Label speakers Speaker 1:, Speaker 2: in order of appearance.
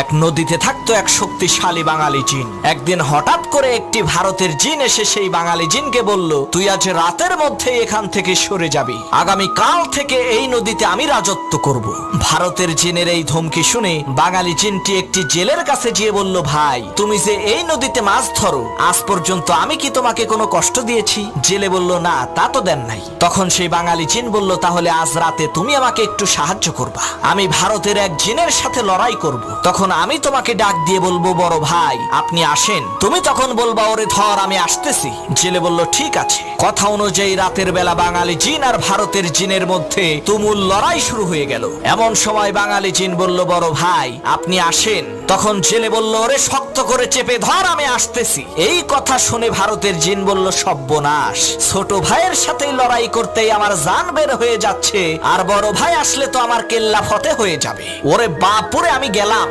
Speaker 1: এক নদীতে থাকতো এক শক্তিশালী বাঙালি জিন। একদিন হঠাৎ করে একটি ভারতের জিন এসে সেই বাঙালি জিনকে বলল, তুই আজ রাতের মধ্যে এখান থেকে সরে যাবি, আগামী কাল থেকে এই নদীতে আমি রাজত্ব করব। ভারতের জিনের এই ধমকি শুনে বাঙালি জিনটি একটি জেলের কাছে গিয়ে বলল, ভাই তুমি যে এই নদীতে মাছ ধরো, আজ পর্যন্ত আমি কি তোমাকে কোনো কষ্ট দিয়েছি? জেলে বলল, না তা তো দেন নাই। তখন সেই বাঙালি জিন বলল, তাহলে আজ রাতে তুমি আমাকে একটু সাহায্য করবা, আমি ভারতের এক জিনের সাথে লড়াই করব। তখন আমি তোমাকে ডাক দিয়ে বলবো, বড় ভাই আপনি আসেন। তুমি তখন বলবা, ওরে ধর আমি আসতেছি। জেলে বলল, ঠিক আছে। কথা অনুযায়ী রাতের বেলা বাঙালি জিন আর ভারতের জিনের মধ্যে তুমুল লড়াই শুরু হয়ে গেল। এমন সময় বাঙালি জিন বলল, বড় ভাই আপনি আসেন। তখন জেলে বলল, ওরে শক্ত করে চেপে ধর আমি আসতেছি। এই কথা শুনে ভারতের জিন বলল, সর্বনাশ, ছোট ভাইয়ের সাথেই লড়াই করতেই আমার জান বের হয়ে যাচ্ছে, আর বড় ভাই আসলে তো আমার কেল্লা ফতে হয়ে যাবে। ওরে বাপুরে, আমি গেলাম।